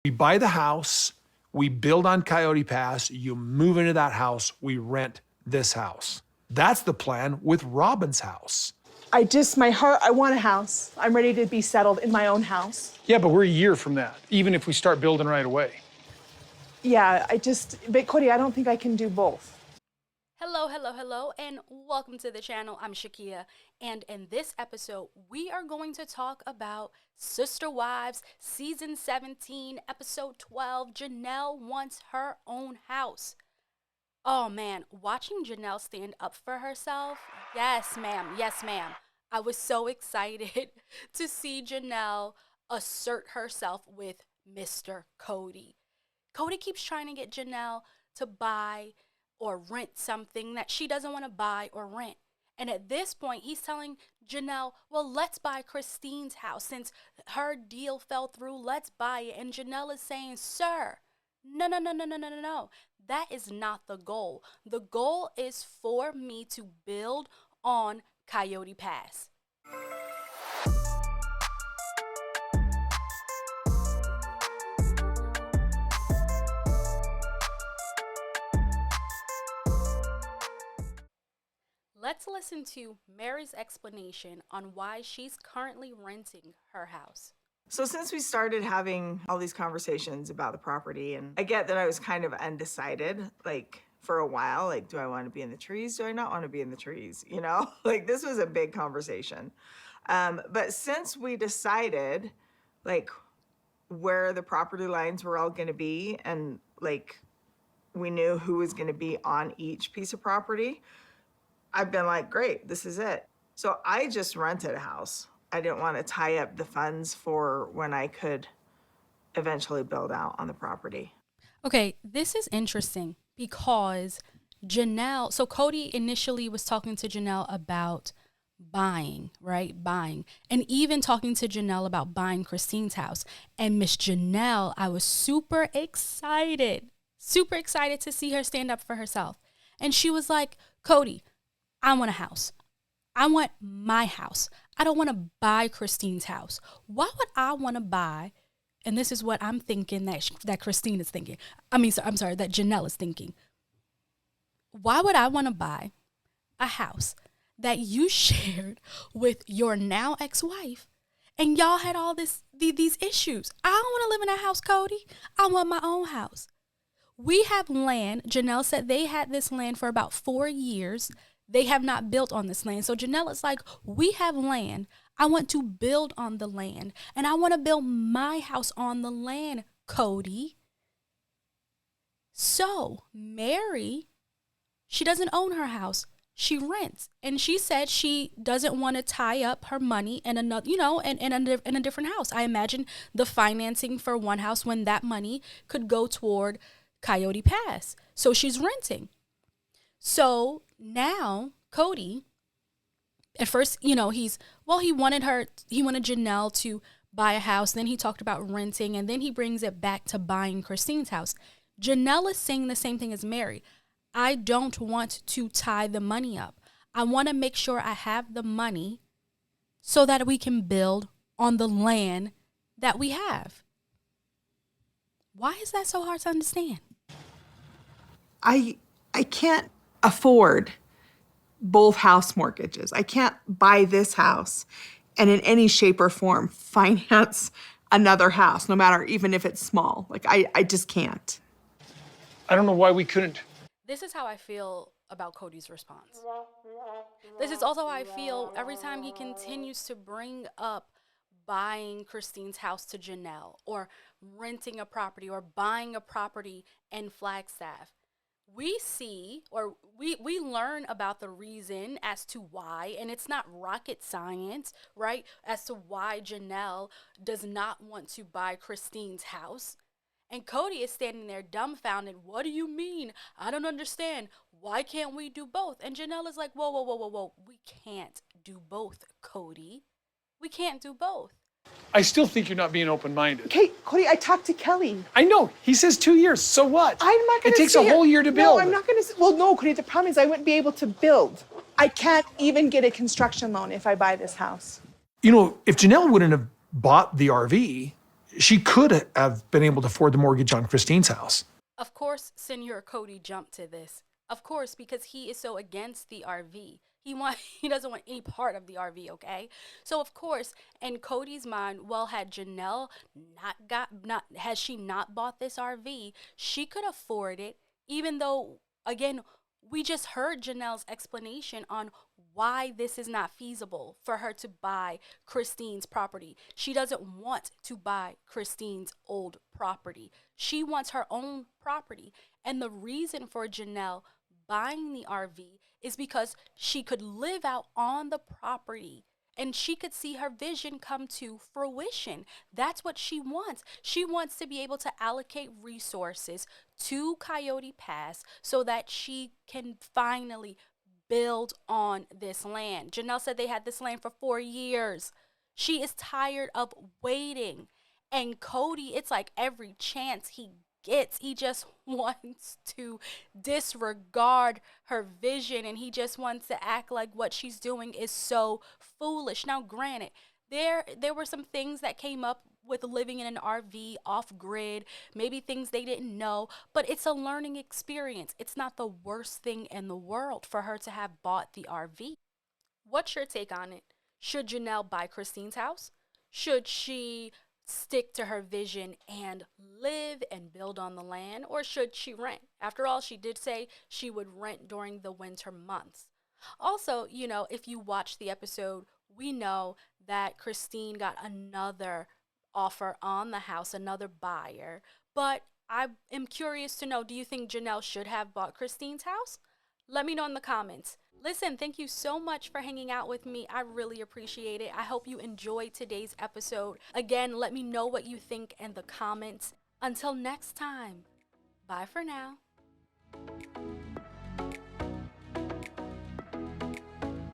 We buy the house, we build on Coyote Pass, you move into that house, we rent this house. That's the plan with Robin's house. My heart, I want a house. I'm ready to be settled in my own house. Yeah, but we're a year from that, even if we start building right away. Yeah, but Kody, I don't think I can do both. Hello, and welcome to the channel. I'm Shakia, and in this episode, we are going to talk about Sister Wives, Season 17, Episode 12, Janelle Wants Her Own House. Oh man, watching Janelle stand up for herself, yes ma'am. I was so excited to see Janelle assert herself with Mr. Kody. Kody keeps trying to get Janelle to buy or rent something that she doesn't want to buy or rent. And at this point, he's telling Janelle, well, let's buy Christine's house. Since her deal fell through, let's buy it. And Janelle is saying, sir, no. That is not the goal. The goal is for me to build on Coyote Pass. Let's listen to Meri's explanation on why she's currently renting her house. So since we started having all these conversations about the property, and I get that I was kind of undecided, like for a while, like, do I want to be in the trees? Do I not want to be in the trees? You know, like this was a big conversation. But since we decided like where the property lines were all going to be, and like we knew who was going to be on each piece of property, I've been like, great, this is it. So I just rented a house. I didn't want to tie up the funds for when I could eventually build out on the property. Okay, this is interesting because Janelle, so Kody initially was talking to Janelle about buying, right? Buying. And even talking to Janelle about buying Christine's house. And Miss Janelle, I was super excited to see her stand up for herself. And she was like, Kody, I want a house. I want my house. I don't want to buy Christine's house. Why would I want to buy? And this is what I'm thinking that Christine is thinking. I'm sorry, that Janelle is thinking. Why would I want to buy a house that you shared with your now ex-wife and y'all had all these issues? I don't want to live in that house, Kody. I want my own house. We have land. Janelle said they had this land for about 4 years. They have not built on this land. So Janelle is like, we have land. I want to build on the land. And I want to build my house on the land, Kody. So Meri, she doesn't own her house. She rents. And she said she doesn't want to tie up her money in another, in a different house. I imagine the financing for one house when that money could go toward Coyote Pass. So she's renting. So now Kody, at first, he wanted Janelle to buy a house. Then he talked about renting, and then he brings it back to buying Christine's house. Janelle is saying the same thing as Meri. I don't want to tie the money up. I want to make sure I have the money so that we can build on the land that we have. Why is that so hard to understand? I can't afford both house mortgages. I can't buy this house and in any shape or form finance another house, no matter even if it's small. Like I just can't. I don't know why we couldn't. This is how I feel about Kody's response. This is also how I feel every time he continues to bring up buying Christine's house to Janelle, or renting a property, or buying a property in Flagstaff. We see, or we learn about the reason as to why, and it's not rocket science, right? As to why Janelle does not want to buy Christine's house. And Kody is standing there dumbfounded. What do you mean? I don't understand. Why can't we do both? And Janelle is like, whoa. We can't do both, Kody. We can't do both. I still think you're not being open-minded. Okay, Kody, I talked to Kelly. I know. He says 2 years. So what? I'm not going to It takes a whole year to build. No, I'm not going to. Well, no, Kody, the problem is I wouldn't be able to build. I can't even get a construction loan if I buy this house. If Janelle wouldn't have bought the RV, she could have been able to afford the mortgage on Christine's house. Of course, Senor Kody jumped to this. Of course, because he is so against the RV. He doesn't want any part of the RV, okay? So of course, in Kody's mind, well, had Janelle has she not bought this RV, she could afford it, even though, again, we just heard Janelle's explanation on why this is not feasible for her to buy Christine's property. She doesn't want to buy Christine's old property. She wants her own property. And the reason for Janelle buying the RV is because she could live out on the property and she could see her vision come to fruition. That's what she wants. She wants to be able to allocate resources to Coyote Pass so that she can finally build on this land. Janelle said they had this land for 4 years. She is tired of waiting. And Kody, it's like every chance he gets, he just wants to disregard her vision and he just wants to act like what she's doing is so foolish. Now, granted, there were some things that came up with living in an RV off grid, maybe things they didn't know, but it's a learning experience. It's not the worst thing in the world for her to have bought the RV. What's your take on it? Should Janelle buy Christine's house? Should she stick to her vision and live and build on the land, or should she rent? After all, she did say she would rent during the winter months. Also, if you watch the episode, we know that Christine got another offer on the house, another buyer. But I am curious to know, do you think Janelle should have bought Christine's house? Let me know in the comments. Listen, thank you so much for hanging out with me. I really appreciate it. I hope you enjoyed today's episode. Again, let me know what you think in the comments. Until next time, bye for now.